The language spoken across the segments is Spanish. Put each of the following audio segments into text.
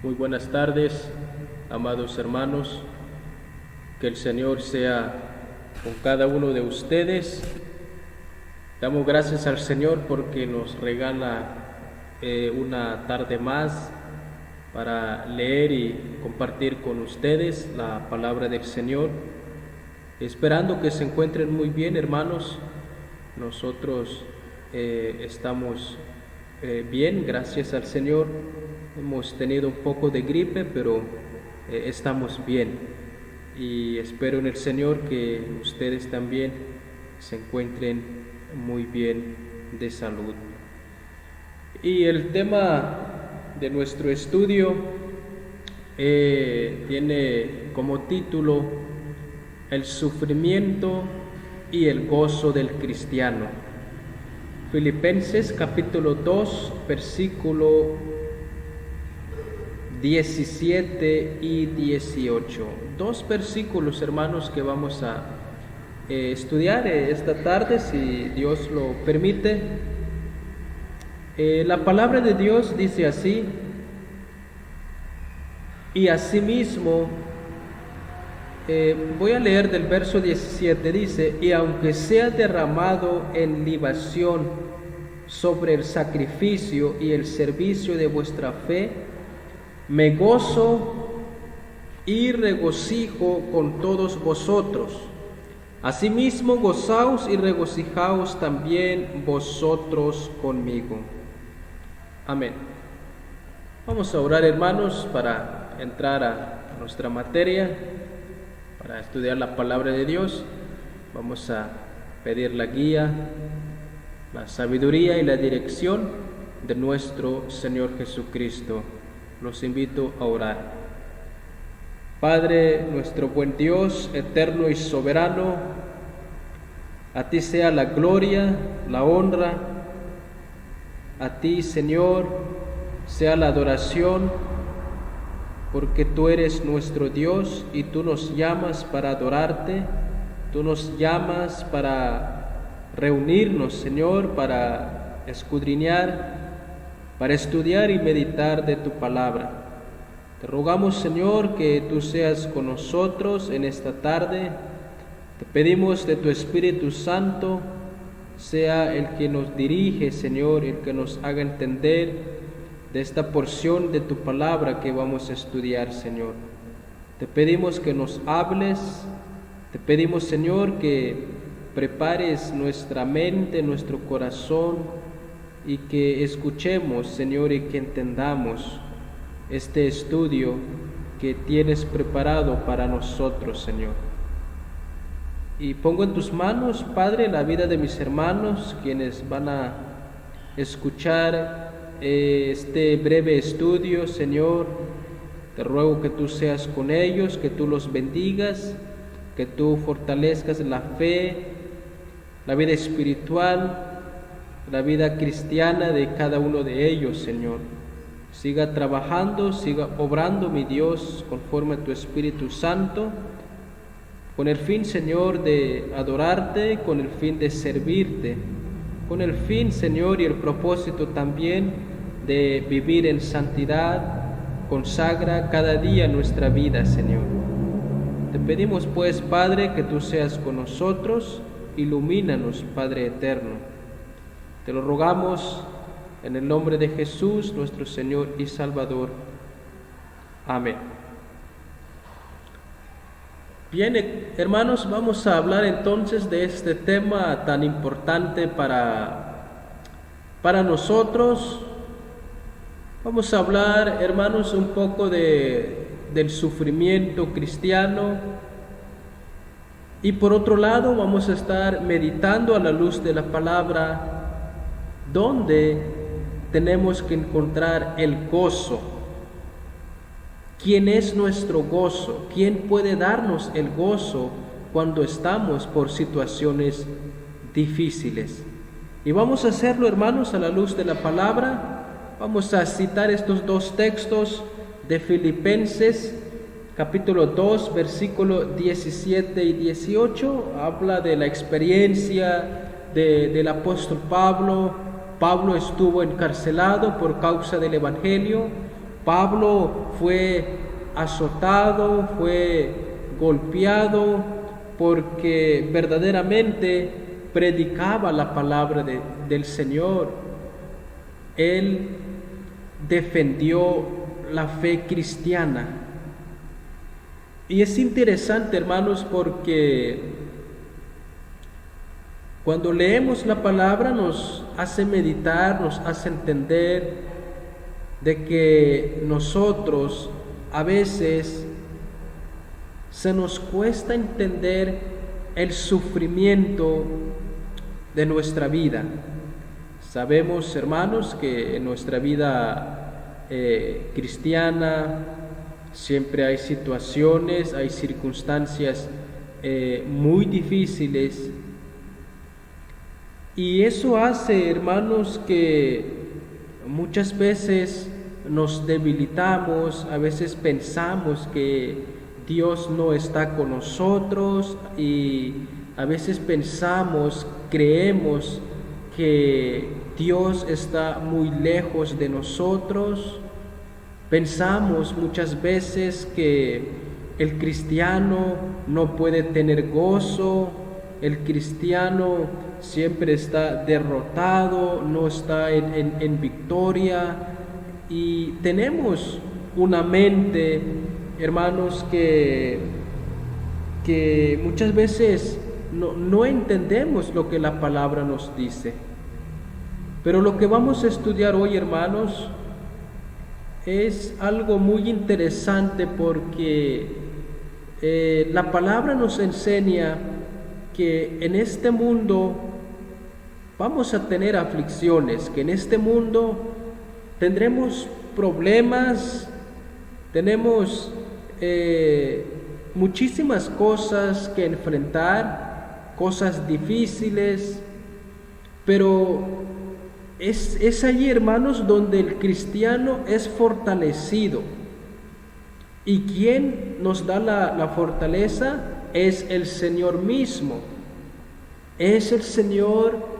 Muy buenas tardes, amados hermanos. Que el Señor sea con cada uno de ustedes. Damos gracias al Señor porque nos regala una tarde más para leer y compartir con ustedes la palabra del Señor. Esperando que se encuentren muy bien, hermanos. Nosotros estamos bien, gracias al Señor. Hemos tenido un poco de gripe, pero estamos bien. Y espero en el Señor que ustedes también se encuentren muy bien de salud. Y el tema de nuestro estudio tiene como título El sufrimiento y el gozo del cristiano. Filipenses capítulo 2, versículo 17 y 18. Dos versículos, hermanos, que vamos a estudiar esta tarde, si Dios lo permite. La palabra de Dios dice así: y asimismo, voy a leer del verso 17, dice: y aunque sea derramado en libación sobre el sacrificio y el servicio de vuestra fe, me gozo y regocijo con todos vosotros. Asimismo, gozaos y regocijaos también vosotros conmigo. Amén. Vamos a orar, hermanos, para entrar a nuestra materia, para estudiar la palabra de Dios. Vamos a pedir la guía, la sabiduría y la dirección de nuestro Señor Jesucristo. Los invito a orar. Padre, nuestro buen Dios, eterno y soberano, a ti sea la gloria, la honra, a ti, Señor, sea la adoración, porque tú eres nuestro Dios y tú nos llamas para adorarte, tú nos llamas para reunirnos, Señor, para escudriñar, para estudiar y meditar de tu palabra. Te rogamos, Señor, que tú seas con nosotros en esta tarde. Te pedimos de tu Espíritu Santo, sea el que nos dirige, Señor, el que nos haga entender de esta porción de tu palabra que vamos a estudiar, Señor. Te pedimos que nos hables, te pedimos, Señor, que prepares nuestra mente, nuestro corazón, y que escuchemos, Señor, y que entendamos este estudio que tienes preparado para nosotros, Señor. Y pongo en tus manos, Padre, la vida de mis hermanos, quienes van a escuchar este breve estudio, Señor. Te ruego que tú seas con ellos, que tú los bendigas, que tú fortalezcas la fe, la vida espiritual, la vida cristiana de cada uno de ellos, Señor. Siga trabajando, siga obrando, mi Dios, conforme a tu Espíritu Santo, con el fin, Señor, de adorarte, con el fin de servirte, con el fin, Señor, y el propósito también de vivir en santidad. Consagra cada día nuestra vida, Señor. Te pedimos, pues, Padre, que tú seas con nosotros, ilumínanos, Padre eterno. Te lo rogamos en el nombre de Jesús, nuestro Señor y Salvador. Amén. Bien, hermanos, vamos a hablar entonces de este tema tan importante para nosotros. Vamos a hablar, hermanos, un poco del sufrimiento cristiano. Y por otro lado, vamos a estar meditando a la luz de la palabra dónde tenemos que encontrar el gozo. ¿Quién es nuestro gozo? ¿Quién puede darnos el gozo cuando estamos por situaciones difíciles? Y vamos a hacerlo, hermanos, a la luz de la palabra. Vamos a citar estos dos textos de Filipenses, capítulo 2, versículo 17 y 18. Habla de la experiencia del apóstol Pablo. Pablo estuvo encarcelado por causa del Evangelio. Pablo fue azotado, fue golpeado, porque verdaderamente predicaba la palabra del Señor. Él defendió la fe cristiana. Y es interesante, hermanos, porque cuando leemos la palabra nos hace meditar, nos hace entender de que nosotros a veces se nos cuesta entender el sufrimiento de nuestra vida. Sabemos, hermanos, que en nuestra vida cristiana siempre hay situaciones, hay circunstancias muy difíciles, y eso hace, hermanos, que muchas veces nos debilitamos, a veces pensamos que Dios no está con nosotros, y a veces pensamos, creemos que Dios está muy lejos de nosotros. Pensamos muchas veces que el cristiano no puede tener gozo, el cristiano siempre está derrotado, no está en victoria, y tenemos una mente, hermanos, que muchas veces no entendemos lo que la palabra nos dice. Pero lo que vamos a estudiar hoy, hermanos, es algo muy interesante, porque la palabra nos enseña que en este mundo vamos a tener aflicciones, que en este mundo tendremos problemas, tenemos muchísimas cosas que enfrentar, cosas difíciles, pero es allí, hermanos, donde el cristiano es fortalecido. ¿Y quién nos da la fortaleza? Es el Señor mismo. Es el Señor,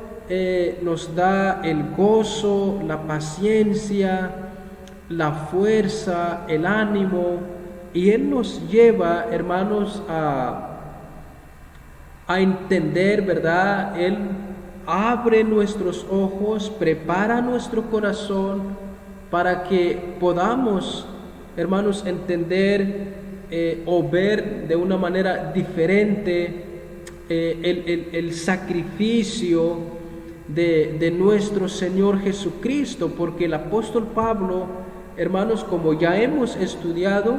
nos da el gozo, la paciencia, la fuerza, el ánimo, y Él nos lleva, hermanos, a entender, ¿verdad? Él abre nuestros ojos, prepara nuestro corazón para que podamos, hermanos, entender o ver de una manera diferente el sacrificio de nuestro Señor Jesucristo, porque el apóstol Pablo, hermanos, como ya hemos estudiado,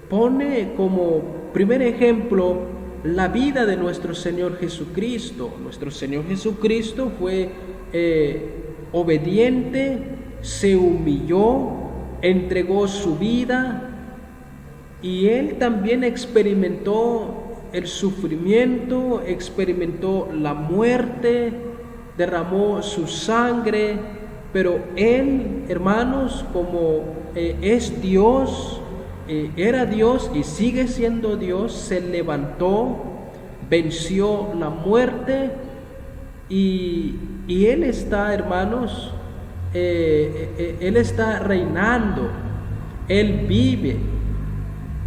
pone como primer ejemplo la vida de nuestro Señor Jesucristo. Nuestro Señor Jesucristo fue obediente, se humilló, entregó su vida, y Él también experimentó el sufrimiento, experimentó la muerte, derramó su sangre, pero Él, hermanos, como es Dios, era Dios y sigue siendo Dios, se levantó, venció la muerte, y Él está, hermanos, Él está reinando, Él vive,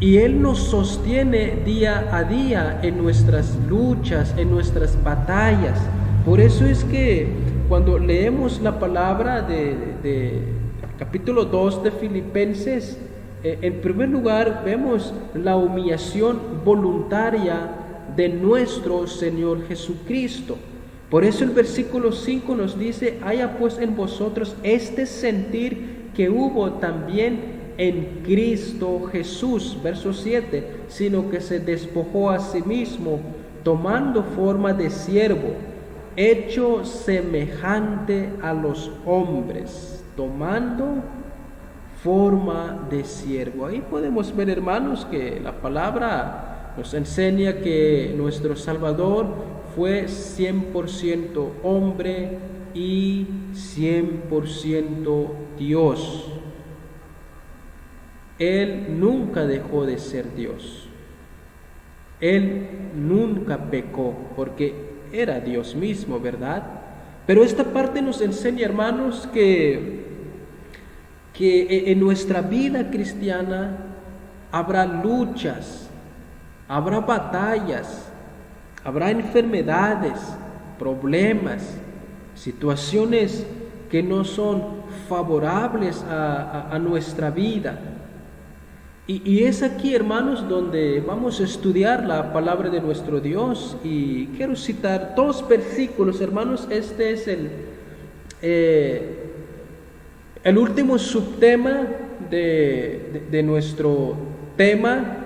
y Él nos sostiene día a día en nuestras luchas, en nuestras batallas. Por eso es que cuando leemos la palabra de capítulo 2 de Filipenses, en primer lugar vemos la humillación voluntaria de nuestro Señor Jesucristo. Por eso el versículo 5 nos dice: haya pues en vosotros este sentir que hubo también en Cristo Jesús. Verso 7, sino que se despojó a sí mismo, tomando forma de siervo, hecho semejante a los hombres, tomando forma de siervo. Ahí podemos ver, hermanos, que la palabra nos enseña que nuestro Salvador fue 100% hombre y 100% Dios. Él nunca dejó de ser Dios. Él nunca pecó, porque era Dios mismo, ¿verdad? Pero esta parte nos enseña, hermanos, que que en nuestra vida cristiana habrá luchas, habrá batallas, habrá enfermedades, problemas, situaciones que no son favorables a nuestra vida. Y es aquí, hermanos, donde vamos a estudiar la palabra de nuestro Dios. Y quiero citar 2 versículos, hermanos. Este es el último subtema de nuestro tema.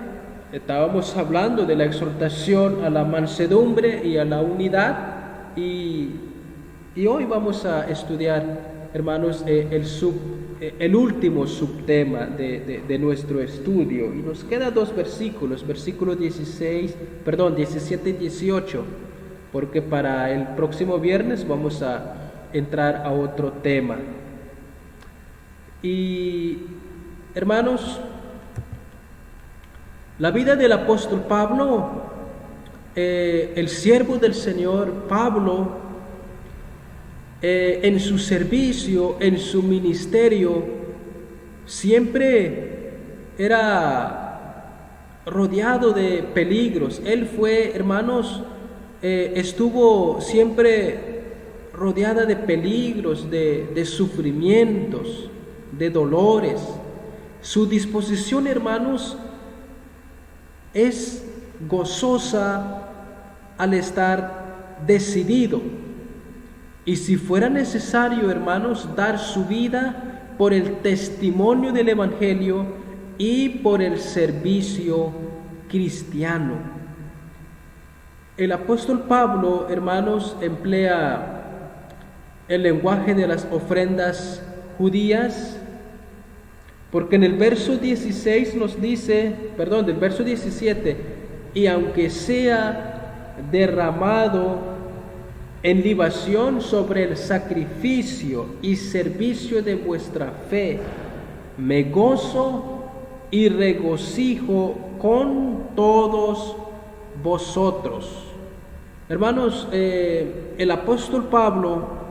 Estábamos hablando de la exhortación a la mansedumbre y a la unidad. Y hoy vamos a estudiar, hermanos, el último subtema de nuestro estudio. Y nos quedan 2 versículos, versículos 17 y 18, porque para el próximo viernes vamos a entrar a otro tema. Y, hermanos, la vida del apóstol Pablo, el siervo del Señor Pablo, en su servicio, en su ministerio, siempre era rodeado de peligros. Él fue, hermanos, estuvo siempre rodeada de peligros, de sufrimientos, de dolores. Su disposición, hermanos, es gozosa al estar decidido. Y si fuera necesario, hermanos, dar su vida por el testimonio del Evangelio y por el servicio cristiano. El apóstol Pablo, hermanos, emplea el lenguaje de las ofrendas judías, porque en el verso 16 nos dice, del verso 17, y aunque sea derramado en libación sobre el sacrificio y servicio de vuestra fe, me gozo y regocijo con todos vosotros. Hermanos, el apóstol Pablo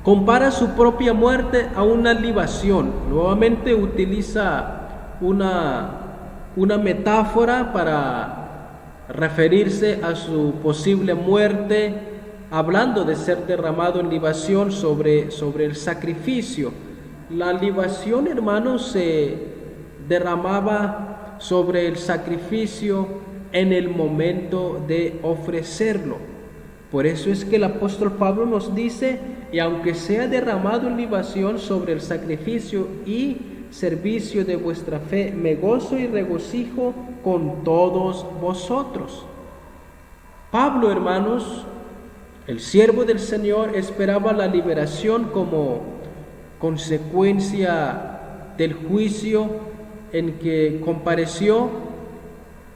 compara su propia muerte a una libación. Nuevamente utiliza una metáfora para referirse a su posible muerte, hablando de ser derramado en libación sobre el sacrificio. La libación, hermanos, se derramaba sobre el sacrificio en el momento de ofrecerlo. Por eso es que el apóstol Pablo nos dice, y aunque sea derramado en libación sobre el sacrificio y servicio de vuestra fe, me gozo y regocijo con todos vosotros. Pablo, hermanos, el siervo del Señor, esperaba la liberación como consecuencia del juicio en que compareció.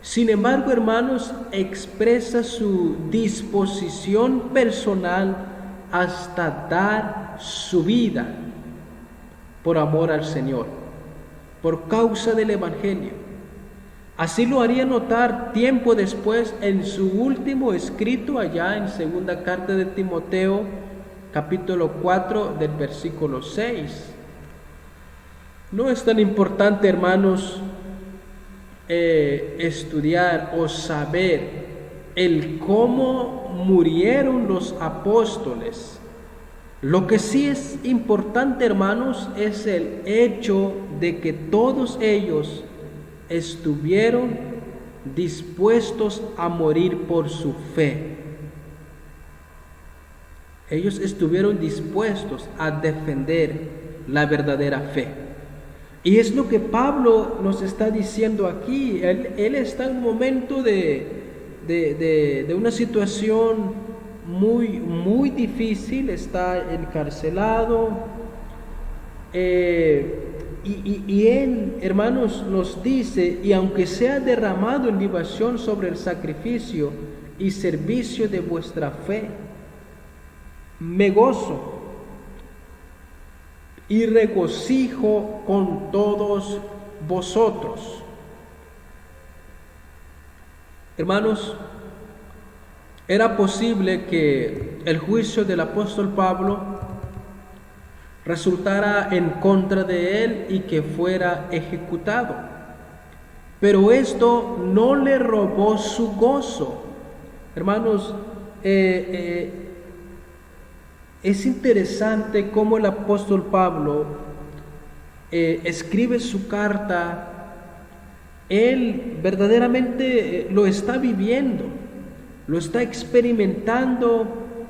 Sin embargo, hermanos, expresa su disposición personal hasta dar su vida por amor al Señor, por causa del Evangelio. Así lo haría notar tiempo después en su último escrito allá en segunda carta de Timoteo, capítulo 4 del versículo 6. No es tan importante, hermanos, estudiar o saber el cómo murieron los apóstoles. Lo que sí es importante, hermanos, es el hecho de que todos ellos estuvieron dispuestos a morir por su fe. Ellos estuvieron dispuestos a defender la verdadera fe. Y es lo que Pablo nos está diciendo aquí. Él está en un momento de una situación muy difícil, está encarcelado, y él, hermanos, nos dice, y aunque sea derramado en libación sobre el sacrificio y servicio de vuestra fe, me gozo y regocijo con todos vosotros. Hermanos, era posible que el juicio del apóstol Pablo resultara en contra de él y que fuera ejecutado. Pero esto no le robó su gozo. Hermanos, es interesante cómo el apóstol Pablo escribe su carta. Él verdaderamente lo está viviendo, lo está experimentando,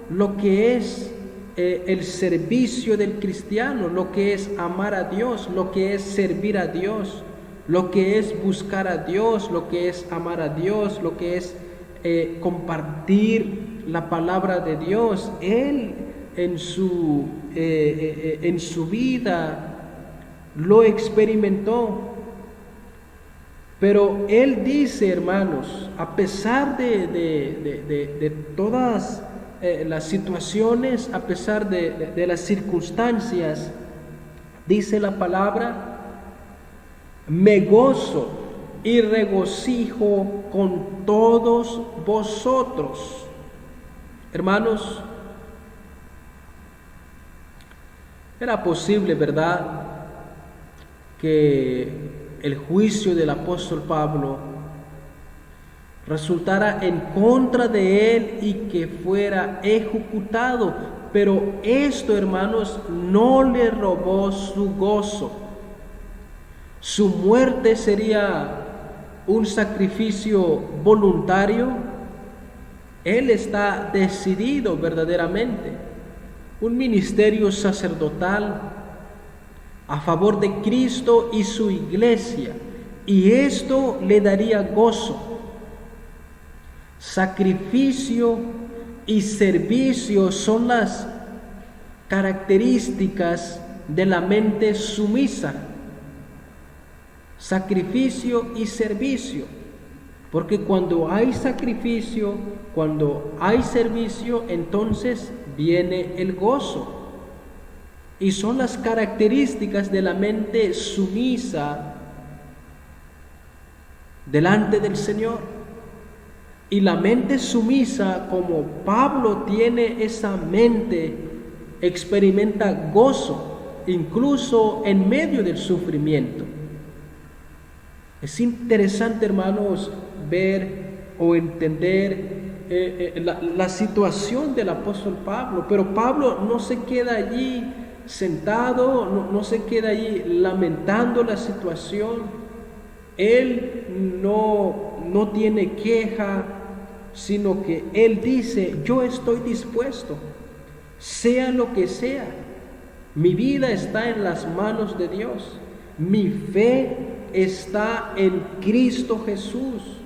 lo que es el servicio del cristiano, lo que es amar a Dios, lo que es servir a Dios, lo que es buscar a Dios, lo que es amar a Dios, lo que es compartir la palabra de Dios. Él en su vida lo experimentó. Pero él dice, hermanos, a pesar de todas las situaciones, a pesar de las circunstancias, dice la palabra, me gozo y regocijo con todos vosotros. Hermanos, era posible, ¿verdad?, que el juicio del apóstol Pablo resultara en contra de él y que fuera ejecutado. Pero esto, hermanos, no le robó su gozo. Su muerte sería un sacrificio voluntario. Él está decidido verdaderamente. Un ministerio sacerdotal a favor de Cristo y su iglesia, y esto le daría gozo. Sacrificio y servicio son las características de la mente sumisa. Sacrificio y servicio, porque cuando hay sacrificio, cuando hay servicio, entonces viene el gozo. Y son las características de la mente sumisa delante del Señor. Y la mente sumisa, como Pablo tiene esa mente, experimenta gozo, incluso en medio del sufrimiento. Es interesante, hermanos, ver o entender la situación del apóstol Pablo. Pero Pablo no se queda allí sentado, no se queda allí lamentando la situación. Él no tiene queja, sino que él dice, yo estoy dispuesto, sea lo que sea. Mi vida está en las manos de Dios. Mi fe está en Cristo Jesús.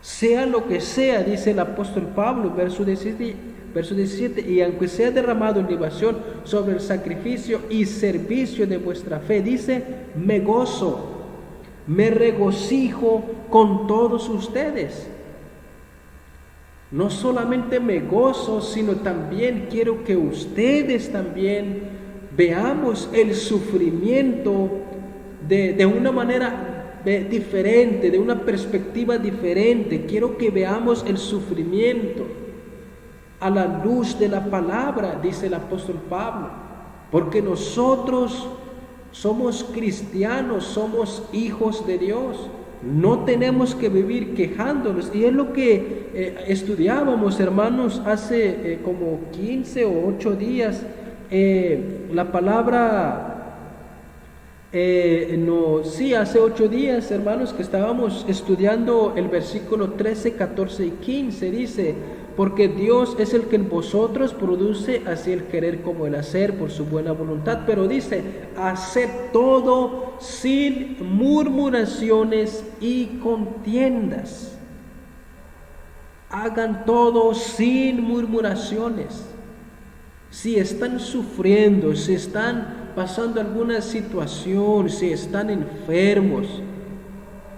Sea lo que sea, dice el apóstol Pablo, verso 17, y aunque sea derramado en libación sobre el sacrificio y servicio de vuestra fe, dice, me gozo, me regocijo con todos ustedes. No solamente me gozo, sino también quiero que ustedes también veamos el sufrimiento de una manera diferente, de una perspectiva diferente. Quiero que veamos el sufrimiento a la luz de la palabra, dice el apóstol Pablo, porque nosotros somos cristianos, somos hijos de Dios. No tenemos que vivir quejándonos. Y es lo que estudiábamos, hermanos, hace como 15 o 8 días. La palabra, hace 8 días, hermanos, que estábamos estudiando el versículo 13, 14 y 15. Dice, porque Dios es el que en vosotros produce así el querer como el hacer por su buena voluntad. Pero dice, haced todo sin murmuraciones y contiendas. Hagan todo sin murmuraciones. Si están sufriendo, si están pasando alguna situación, si están enfermos,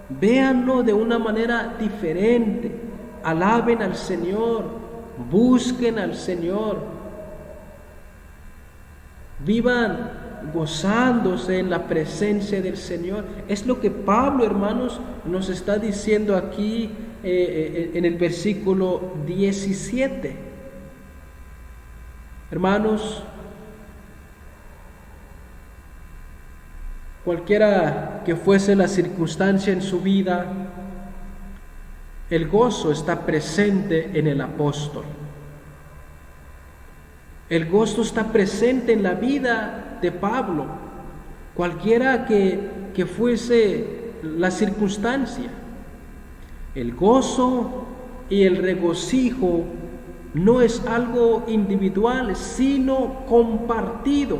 véanlo de una manera diferente. Alaben al Señor, busquen al Señor, vivan gozándose en la presencia del Señor. Es lo que Pablo, hermanos, nos está diciendo aquí en el versículo 17. Hermanos, Cualquiera que fuese la circunstancia en su vida, el gozo está presente en el apóstol. El gozo está presente en la vida de Pablo, cualquiera que fuese la circunstancia. El gozo y el regocijo no es algo individual, sino compartido.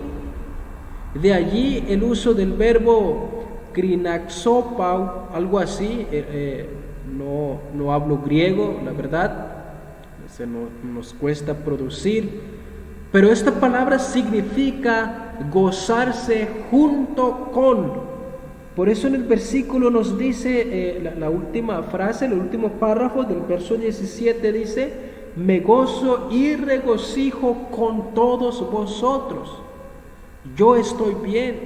De allí el uso del verbo krinaxopau, algo así. No hablo griego, la verdad, nos cuesta producir, pero esta palabra significa gozarse junto con. Por eso en el versículo nos dice, la última frase, el último párrafo del verso 17 dice: me gozo y regocijo con todos vosotros. Yo estoy bien,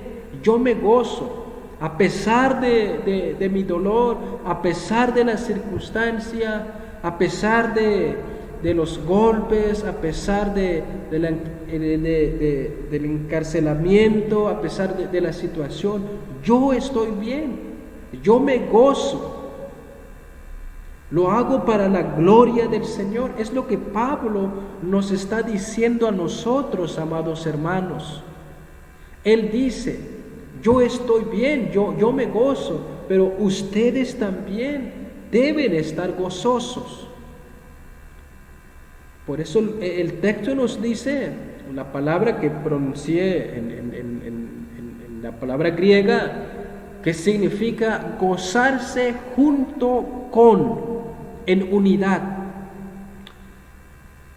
yo me gozo, a pesar de mi dolor, a pesar de la circunstancia, a pesar de los golpes, a pesar del encarcelamiento, a pesar de la situación. Yo estoy bien, yo me gozo. Lo hago para la gloria del Señor. Es lo que Pablo nos está diciendo a nosotros, amados hermanos. Él dice: yo estoy bien, yo me gozo, pero ustedes también deben estar gozosos. Por eso el texto nos dice, la palabra que pronuncié en la palabra griega, que significa gozarse junto con, en unidad.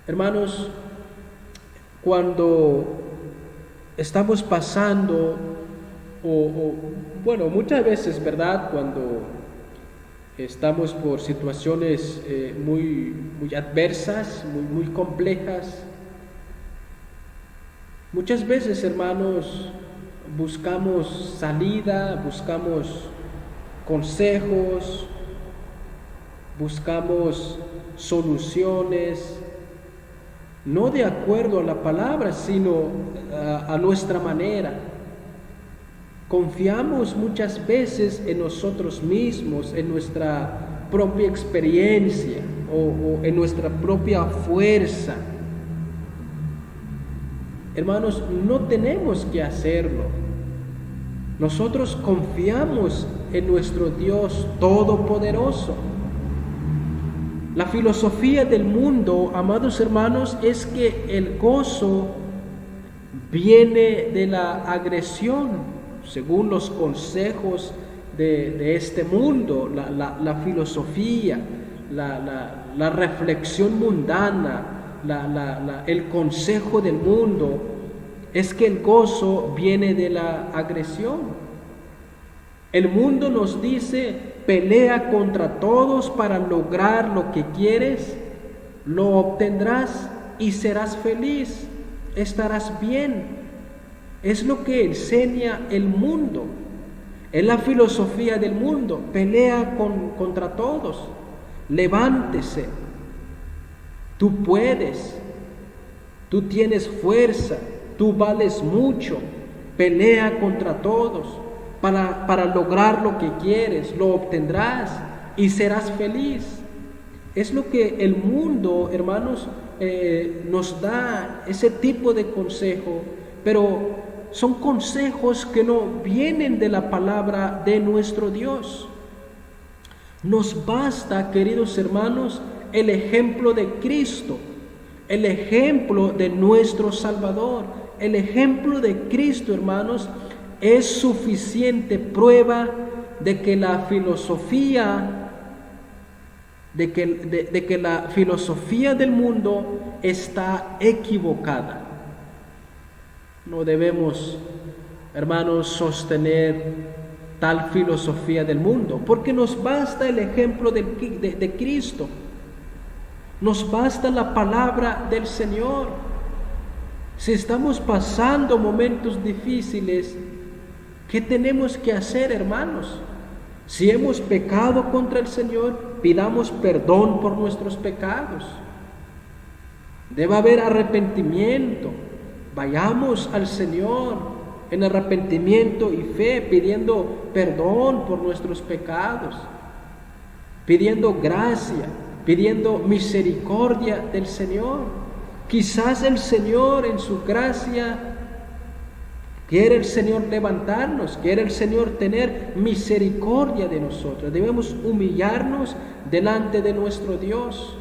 Hermanos, cuando estamos pasando, bueno, muchas veces, ¿verdad?, cuando estamos por situaciones muy adversas, muy complejas, muchas veces, hermanos, buscamos salida, buscamos consejos, buscamos soluciones, no de acuerdo a la palabra, sino a nuestra manera. Confiamos muchas veces en nosotros mismos, en nuestra propia experiencia o en nuestra propia fuerza. Hermanos, no tenemos que hacerlo. Nosotros confiamos en nuestro Dios Todopoderoso. La filosofía del mundo, amados hermanos, es que el gozo viene de la agresión, según los consejos de este mundo, la filosofía, la reflexión mundana, el consejo del mundo, es que el gozo viene de la agresión. El mundo nos dice: pelea contra todos para lograr lo que quieres, lo obtendrás y serás feliz, estarás bien. Es lo que enseña el mundo, es la filosofía del mundo. Pelea contra todos, levántese, tú puedes, tú tienes fuerza, tú vales mucho, pelea contra todos para lograr lo que quieres, lo obtendrás y serás feliz. Es lo que el mundo, hermanos, nos da, ese tipo de consejo, pero son consejos que no vienen de la palabra de nuestro Dios. Nos basta, queridos hermanos, el ejemplo de Cristo, el ejemplo de nuestro Salvador. El ejemplo de Cristo, hermanos, es suficiente prueba de que la filosofía la filosofía del mundo está equivocada. No debemos, hermanos, sostener tal filosofía del mundo, porque nos basta el ejemplo de Cristo, nos basta la palabra del Señor. Si estamos pasando momentos difíciles, ¿qué tenemos que hacer, hermanos? Si hemos pecado contra el Señor, pidamos perdón por nuestros pecados. Debe haber arrepentimiento. Vayamos al Señor, en arrepentimiento y fe, pidiendo perdón por nuestros pecados, pidiendo gracia, pidiendo misericordia del Señor. Quizás el Señor en su gracia quiere el Señor levantarnos, quiere el Señor tener misericordia de nosotros. Debemos humillarnos delante de nuestro Dios,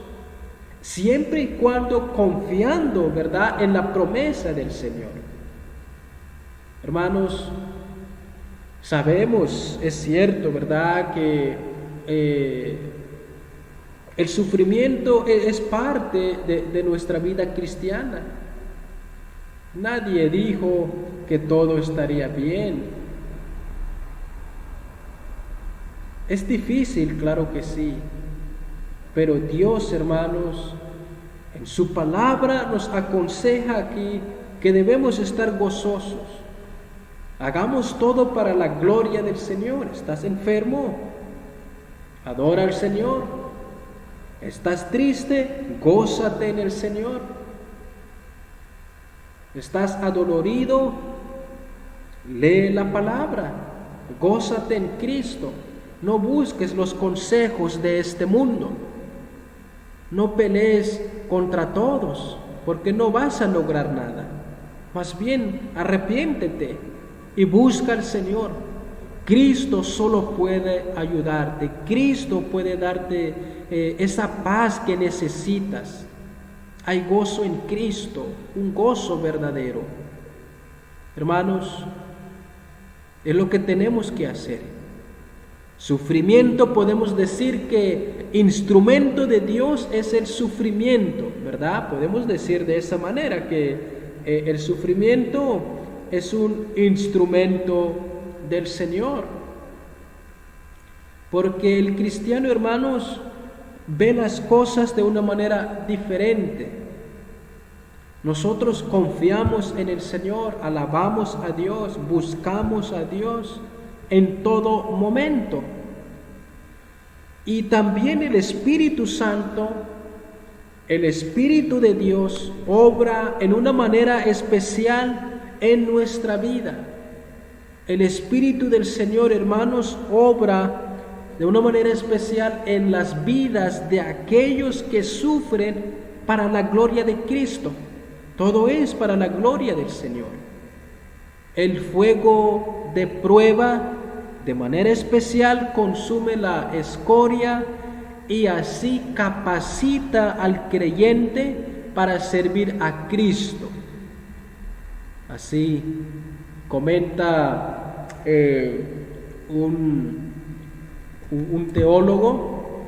siempre y cuando confiando, ¿verdad?, en la promesa del Señor. Hermanos, sabemos, es cierto, ¿verdad?, que el sufrimiento es parte de nuestra vida cristiana. Nadie dijo que todo estaría bien. Es difícil, claro que sí, pero Dios, hermanos, en su palabra nos aconseja aquí que debemos estar gozosos. Hagamos todo para la gloria del Señor. ¿Estás enfermo? Adora al Señor. ¿Estás triste? Gózate en el Señor. ¿Estás adolorido? Lee la palabra. Gózate en Cristo. No busques los consejos de este mundo. No pelees contra todos, porque no vas a lograr nada. Más bien, arrepiéntete y busca al Señor. Cristo solo puede ayudarte. Cristo puede darte esa paz que necesitas. Hay gozo en Cristo, un gozo verdadero. Hermanos, es lo que tenemos que hacer. Sufrimiento, podemos decir que instrumento de Dios es el sufrimiento, ¿verdad? Podemos decir de esa manera que el sufrimiento es un instrumento del Señor. Porque el cristiano, hermanos, ve las cosas de una manera diferente. Nosotros confiamos en el Señor, alabamos a Dios, buscamos a Dios en todo momento. Y también el Espíritu Santo, el Espíritu de Dios, obra en una manera especial en nuestra vida. El Espíritu del Señor, hermanos, obra de una manera especial en las vidas de aquellos que sufren para la gloria de Cristo. Todo es para la gloria del Señor. El fuego de prueba de manera especial consume la escoria y así capacita al creyente para servir a Cristo. Así comenta un teólogo,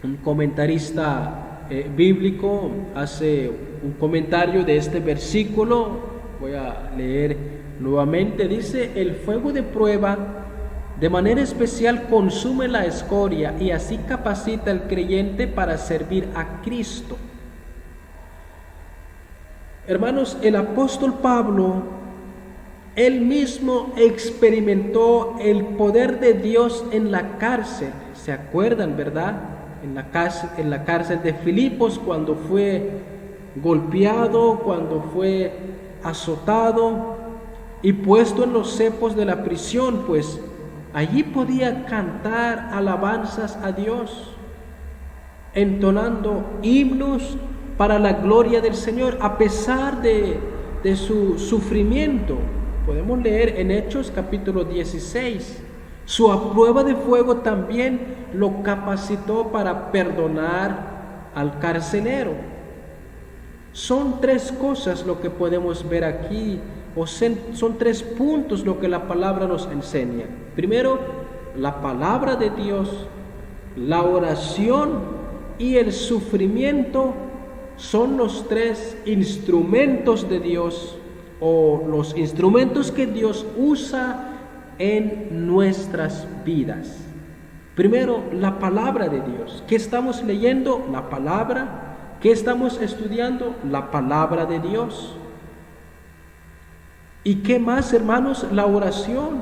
un comentarista bíblico, hace un comentario de este versículo. Voy a leer nuevamente. Dice: el fuego de prueba de manera especial consume la escoria y así capacita al creyente para servir a Cristo. Hermanos, el apóstol Pablo, él mismo experimentó el poder de Dios en la cárcel. ¿Se acuerdan, verdad? En la cárcel de Filipos, cuando fue golpeado, cuando fue azotado y puesto en los cepos de la prisión, pues allí podía cantar alabanzas a Dios, entonando himnos para la gloria del Señor, a pesar de su sufrimiento. Podemos leer en Hechos capítulo 16. Su prueba de fuego también lo capacitó para perdonar al carcelero. Son tres cosas lo que podemos ver aquí, son tres puntos lo que la palabra nos enseña. Primero, la palabra de Dios, la oración y el sufrimiento son los tres instrumentos de Dios, o los instrumentos que Dios usa en nuestras vidas. Primero, la palabra de Dios. ¿Qué estamos leyendo? La palabra. ¿Qué estamos estudiando? La palabra de Dios. ¿Y qué más, hermanos? La oración,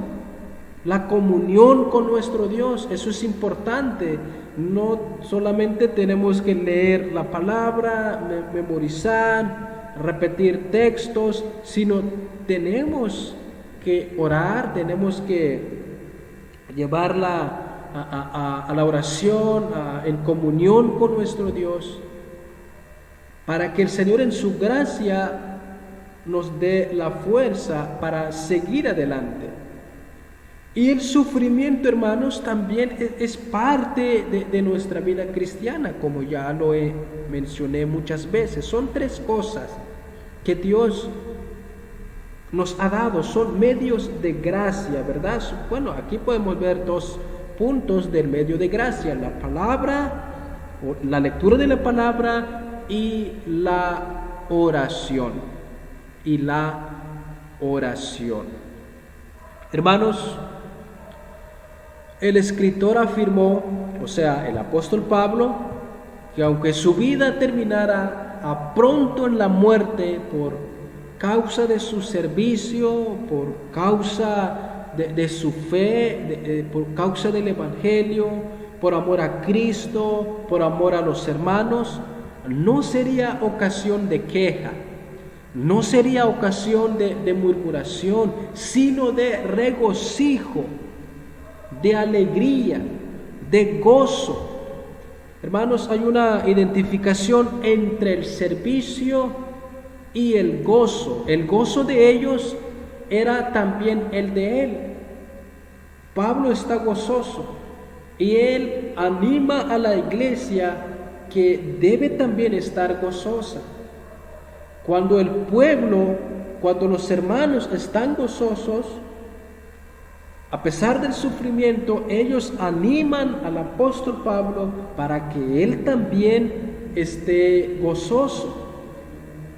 la comunión con nuestro Dios. Eso es importante. No solamente tenemos que leer la palabra, memorizar, repetir textos, sino tenemos que orar, tenemos que llevarla a la oración, en comunión con nuestro Dios, para que el Señor en su gracia nos dé la fuerza para seguir adelante. Y el sufrimiento, hermanos, también es parte de nuestra vida cristiana, como ya lo mencioné muchas veces. Son tres cosas que Dios nos ha dado, son medios de gracia, ¿verdad? Bueno, aquí podemos ver dos puntos del medio de gracia: la palabra, la lectura de la palabra y la oración. Hermanos, el escritor afirmó, o sea, el apóstol Pablo, que aunque su vida terminara pronto en la muerte por causa de su servicio, por causa de su fe, por causa del Evangelio, por amor a Cristo, por amor a los hermanos, no sería ocasión de queja, no sería ocasión de murmuración, sino de regocijo, de alegría, de gozo. Hermanos, hay una identificación entre el servicio y el gozo. El gozo de ellos era también el de él. Pablo está gozoso y él anima a la iglesia que debe también estar gozosa. Cuando el pueblo, cuando los hermanos están gozosos, a pesar del sufrimiento, ellos animan al apóstol Pablo para que él también esté gozoso.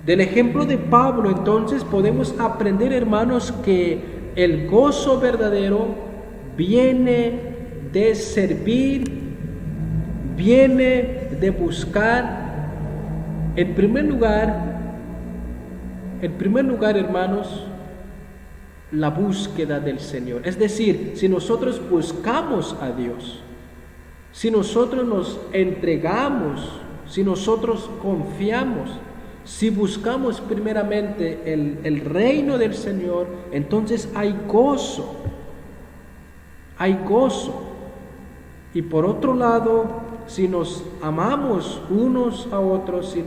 Del ejemplo de Pablo, entonces, podemos aprender, hermanos, que el gozo verdadero viene de servir, viene de buscar, en primer lugar, hermanos, la búsqueda del Señor. Es decir, si nosotros buscamos a Dios, si nosotros nos entregamos, si nosotros confiamos, si buscamos primeramente el reino del Señor, entonces hay gozo. Y por otro lado, si nos amamos unos a otros,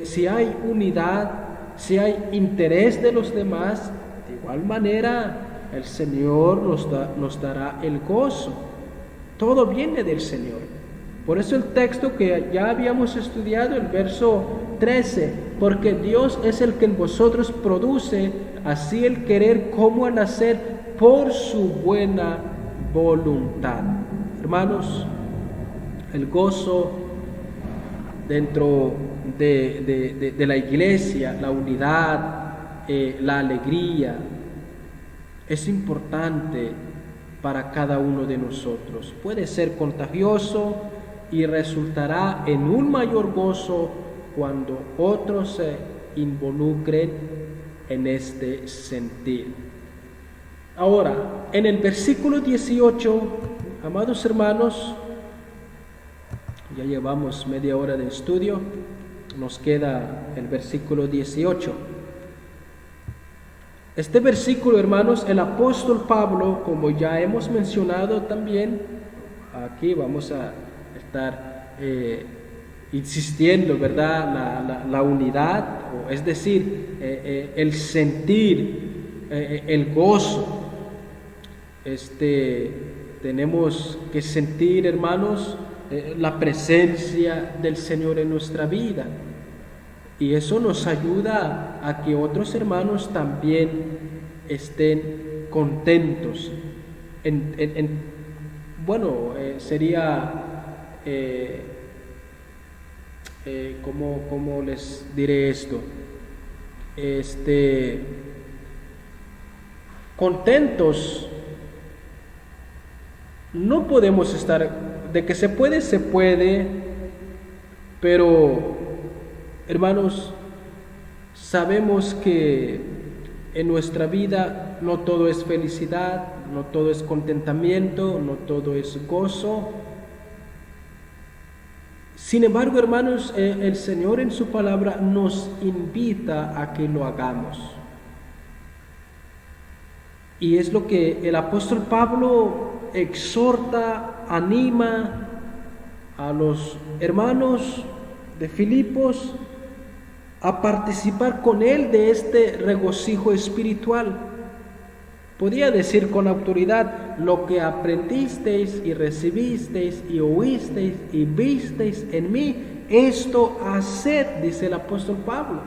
si hay unidad, si hay interés de los demás, de igual manera el Señor nos dará el gozo. Todo viene del Señor. Por eso el texto que ya habíamos estudiado, el verso 13, porque Dios es el que en vosotros produce así el querer como el hacer por su buena voluntad. Hermanos, el gozo dentro de la iglesia, la unidad, la alegría, es importante para cada uno de nosotros. Puede ser contagioso y resultará en un mayor gozo cuando otros se involucren en este sentir. Ahora, en el versículo 18, amados hermanos, ya llevamos media hora de estudio, nos queda el versículo 18. Este versículo, hermanos, el apóstol Pablo, como ya hemos mencionado también, aquí vamos a estar insistiendo, ¿verdad? La unidad, es decir, el sentir, el gozo. Tenemos que sentir, hermanos, la presencia del Señor en nuestra vida. Y eso nos ayuda a que otros hermanos también estén contentos. Sería, ¿cómo les diré esto? Contentos. No podemos estar, de que se puede, pero hermanos, sabemos que en nuestra vida no todo es felicidad, no todo es contentamiento, no todo es gozo. Sin embargo, hermanos, el Señor en su palabra nos invita a que lo hagamos. Y es lo que el apóstol Pablo exhorta, anima a los hermanos de Filipos a participar con él de este regocijo espiritual. Podía decir con autoridad: lo que aprendisteis y recibisteis y oísteis y visteis en mí, esto haced, dice el apóstol Pablo.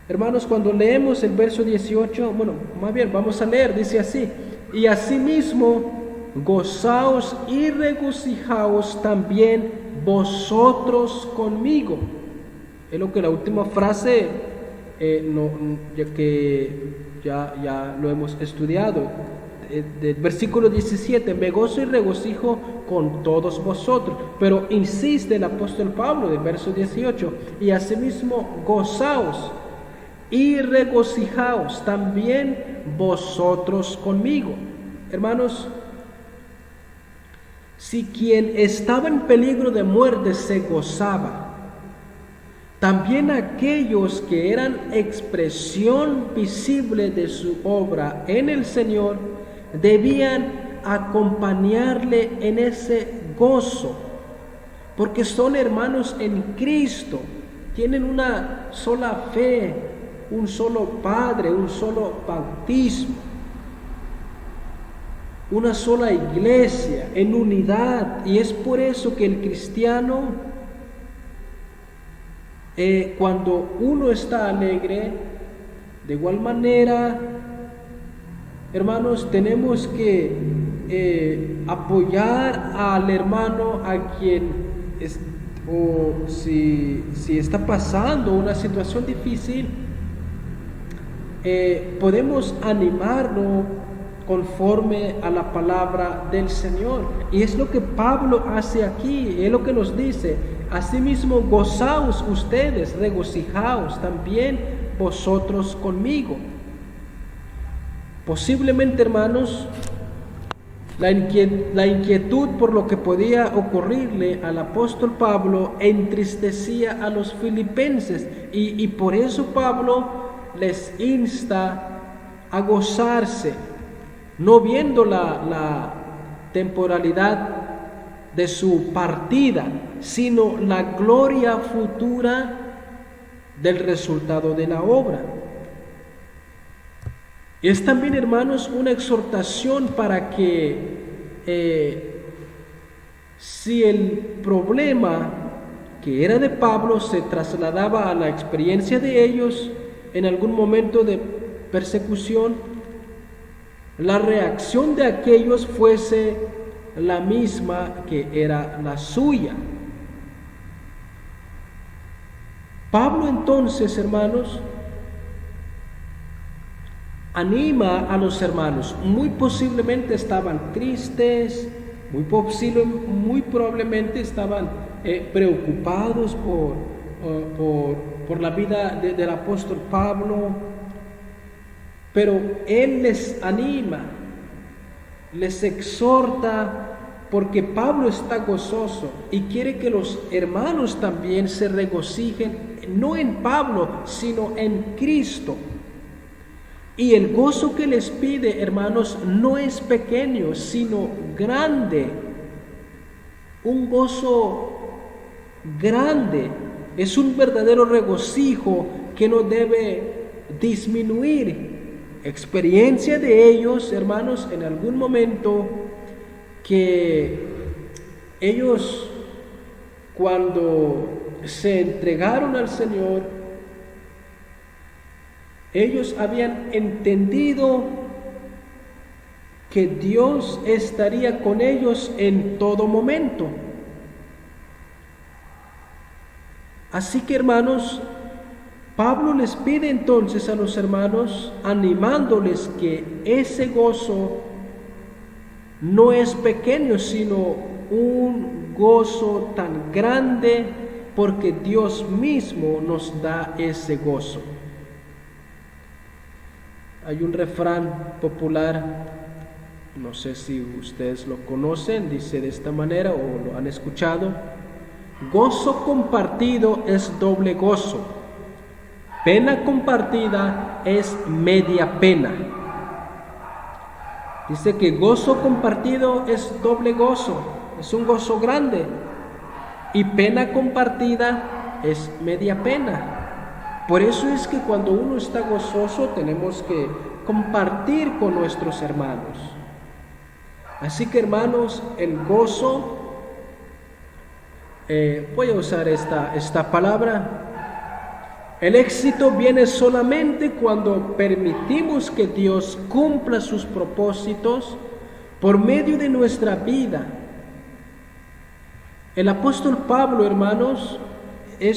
Hermanos, cuando leemos el verso 18, más bien vamos a leer, dice así: y asimismo gozaos y regocijaos también vosotros conmigo. Es lo que la última frase, ya lo hemos estudiado, del versículo 17: me gozo y regocijo con todos vosotros. Pero insiste el apóstol Pablo del verso 18: y asimismo gozaos y regocijaos también vosotros conmigo. Hermanos, si quien estaba en peligro de muerte se gozaba, también aquellos que eran expresión visible de su obra en el Señor debían acompañarle en ese gozo, porque son hermanos en Cristo, tienen una sola fe, un solo Padre, un solo bautismo, una sola iglesia en unidad. Y es por eso que el cristiano, cuando uno está alegre, de igual manera, hermanos, tenemos que apoyar al hermano a quien si está pasando una situación difícil, podemos animarlo conforme a la palabra del Señor. Y es lo que Pablo hace aquí, es lo que nos dice: asimismo gozaos ustedes, regocijaos también vosotros conmigo. Posiblemente, hermanos, la inquietud por lo que podía ocurrirle al apóstol Pablo entristecía a los filipenses, y por eso Pablo les insta a gozarse, no viendo la temporalidad de su partida, sino la gloria futura del resultado de la obra. Es también, hermanos, una exhortación para que si el problema que era de Pablo se trasladaba a la experiencia de ellos en algún momento de persecución, la reacción de aquellos fuese la misma que era la suya. Pablo entonces, hermanos, anima a los hermanos. Muy posiblemente estaban tristes, muy probablemente estaban preocupados por la vida del apóstol Pablo, pero él les anima, les exhorta, porque Pablo está gozoso y quiere que los hermanos también se regocijen, no en Pablo, sino en Cristo. Y el gozo que les pide, hermanos, no es pequeño, sino grande. Un gozo grande. Es un verdadero regocijo que no debe disminuir. Experiencia de ellos, hermanos, en algún momento que ellos, cuando se entregaron al Señor, ellos habían entendido que Dios estaría con ellos en todo momento. Así que, hermanos, Pablo les pide entonces a los hermanos, animándoles que ese gozo no es pequeño, sino un gozo tan grande, porque Dios mismo nos da ese gozo. Hay un refrán popular, no sé si ustedes lo conocen, dice de esta manera o lo han escuchado: gozo compartido es doble gozo. Pena compartida es media pena. Dice que gozo compartido es doble gozo, es un gozo grande. Y pena compartida es media pena. Por eso es que cuando uno está gozoso tenemos que compartir con nuestros hermanos. Así que, hermanos, el gozo, voy a usar esta palabra. El éxito viene solamente cuando permitimos que Dios cumpla sus propósitos por medio de nuestra vida. El apóstol Pablo, hermanos, el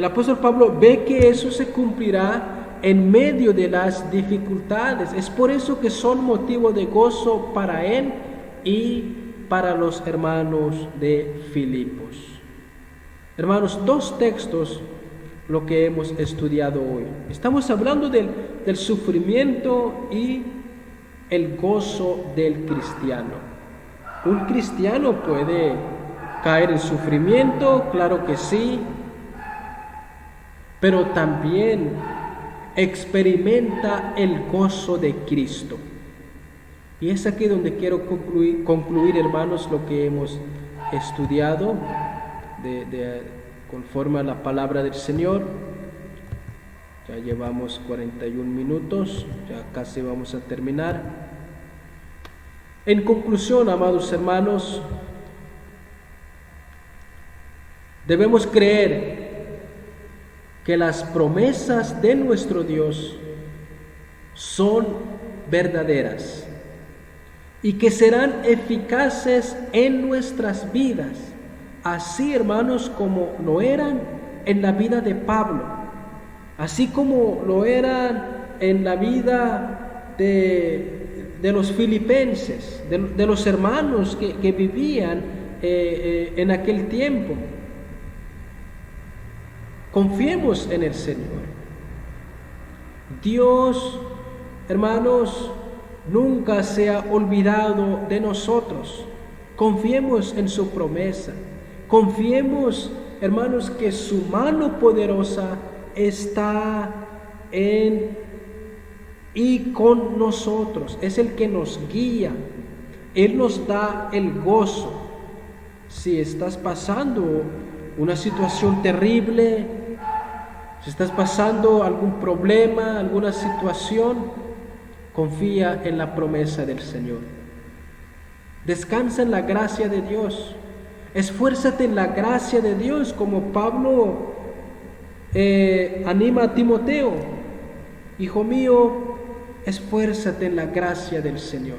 apóstol Pablo ve que eso se cumplirá en medio de las dificultades. Es por eso que son motivo de gozo para él y para los hermanos de Filipos. Hermanos, 2 textos lo que hemos estudiado hoy. Estamos hablando del sufrimiento y el gozo del cristiano. Un cristiano puede caer en sufrimiento, claro que sí, pero también experimenta el gozo de Cristo. Y es aquí donde quiero concluir, hermanos, lo que hemos estudiado conforme a la palabra del Señor. Ya llevamos 41 minutos, ya casi vamos a terminar. En conclusión, amados hermanos, debemos creer que las promesas de nuestro Dios son verdaderas y que serán eficaces en nuestras vidas, así, hermanos, como lo eran en la vida de Pablo, así como lo eran en la vida de los filipenses, de los hermanos que vivían en aquel tiempo. Confiemos en el Señor. Dios, hermanos, nunca se ha olvidado de nosotros. Confiemos en su promesa. Confiemos, hermanos, que su mano poderosa está en y con nosotros. Es el que nos guía. Él nos da el gozo. Si estás pasando una situación terrible, si estás pasando algún problema, alguna situación, confía en la promesa del Señor. Descansa en la gracia de Dios. Esfuérzate en la gracia de Dios, como Pablo anima a Timoteo. Hijo mío, esfuérzate en la gracia del Señor.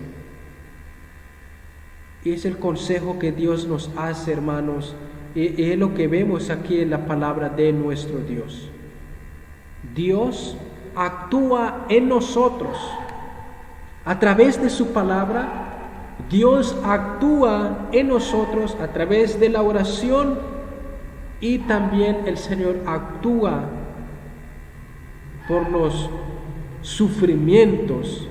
Y es el consejo que Dios nos hace, hermanos, y es lo que vemos aquí en la palabra de nuestro Dios. Dios actúa en nosotros a través de su palabra. Dios actúa en nosotros a través de la oración, y también el Señor actúa por los sufrimientos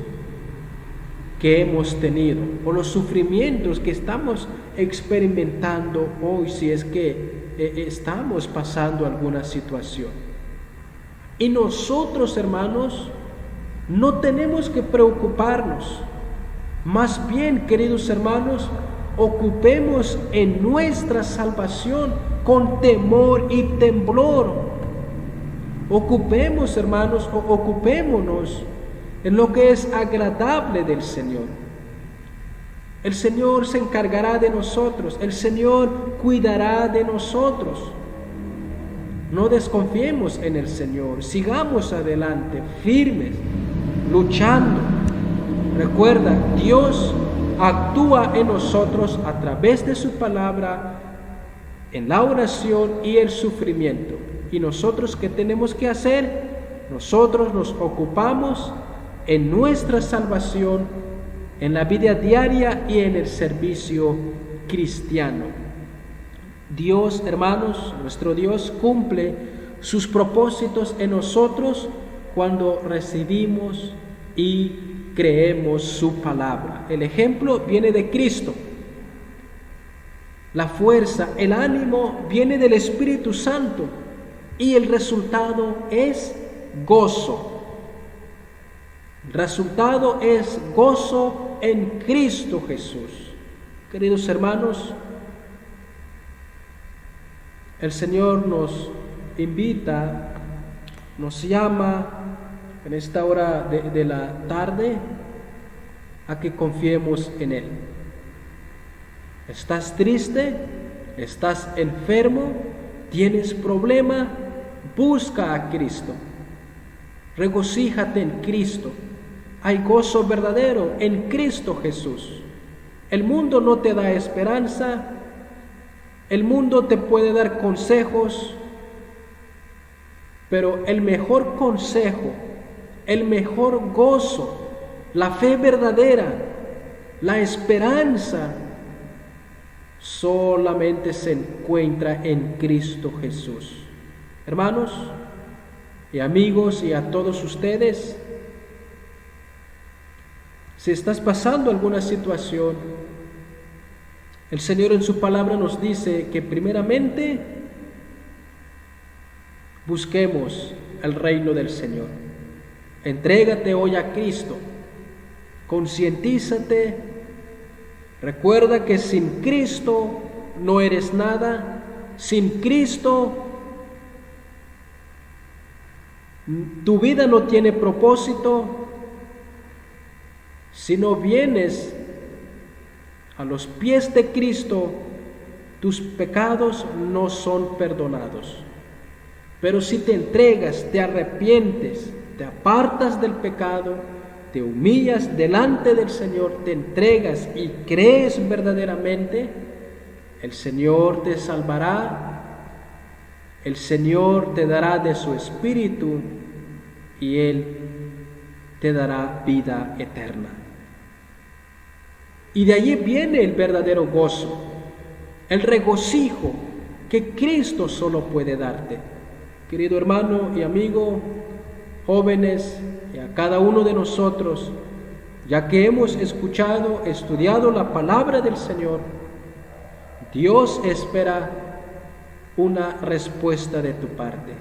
que hemos tenido, por los sufrimientos que estamos experimentando hoy, si es que estamos pasando alguna situación. Y nosotros, hermanos, no tenemos que preocuparnos. Más bien, queridos hermanos, ocupemos en nuestra salvación con temor y temblor. Ocupemos, hermanos, ocupémonos en lo que es agradable del Señor. El Señor se encargará de nosotros, el Señor cuidará de nosotros. No desconfiemos en el Señor, sigamos adelante, firmes, luchando. Recuerda, Dios actúa en nosotros a través de su palabra, en la oración y el sufrimiento. ¿Y nosotros qué tenemos que hacer? Nosotros nos ocupamos en nuestra salvación, en la vida diaria y en el servicio cristiano. Dios, hermanos, nuestro Dios cumple sus propósitos en nosotros cuando recibimos y creemos su palabra. El ejemplo viene de Cristo. La fuerza, el ánimo viene del Espíritu Santo. y el resultado es gozo. El resultado es gozo en Cristo Jesús. Queridos hermanos, el Señor nos invita, nos llama en esta hora de la tarde a que confiemos en Él. ¿Estás triste? ¿Estás enfermo? ¿Tienes problema? Busca a Cristo. Regocíjate en Cristo. Hay gozo verdadero en Cristo Jesús. El mundo no te da esperanza. El mundo te puede dar consejos, pero el mejor consejo, el mejor gozo, la fe verdadera, la esperanza, solamente se encuentra en Cristo Jesús. Hermanos y amigos y a todos ustedes, si estás pasando alguna situación, el Señor en su palabra nos dice que primeramente busquemos el reino del Señor. Entrégate hoy a Cristo, concientízate, recuerda que sin Cristo no eres nada, sin Cristo tu vida no tiene propósito. Si no vienes a los pies de Cristo, tus pecados no son perdonados. Pero si te entregas, te arrepientes, te apartas del pecado, te humillas delante del Señor, te entregas y crees verdaderamente, el Señor te salvará, el Señor te dará de su Espíritu y Él te dará vida eterna. Y de allí viene el verdadero gozo, el regocijo que Cristo solo puede darte. Querido hermano y amigo, jóvenes y a cada uno de nosotros, ya que hemos escuchado, estudiado la palabra del Señor, Dios espera una respuesta de tu parte.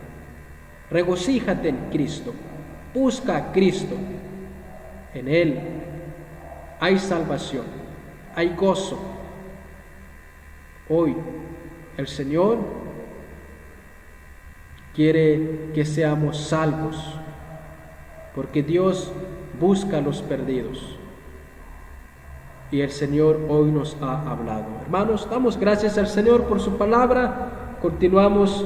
Regocíjate en Cristo, busca a Cristo, en Él hay salvación, hay gozo. Hoy el Señor quiere que seamos salvos, porque Dios busca a los perdidos. Y el Señor hoy nos ha hablado. Hermanos, damos gracias al Señor por su palabra. Continuamos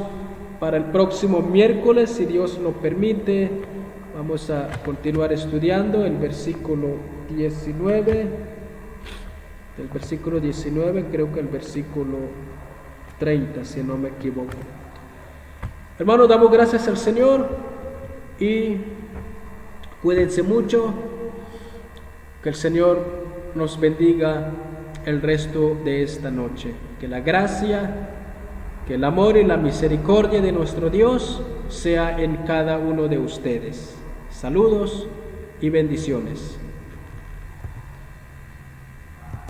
para el próximo miércoles, si Dios lo permite. Vamos a continuar estudiando el versículo 19. Del versículo 19, creo que el versículo 30, si no me equivoco. Hermanos, damos gracias al Señor y cuídense mucho. Que el Señor nos bendiga el resto de esta noche. Que la gracia, que el amor y la misericordia de nuestro Dios sea en cada uno de ustedes. Saludos y bendiciones.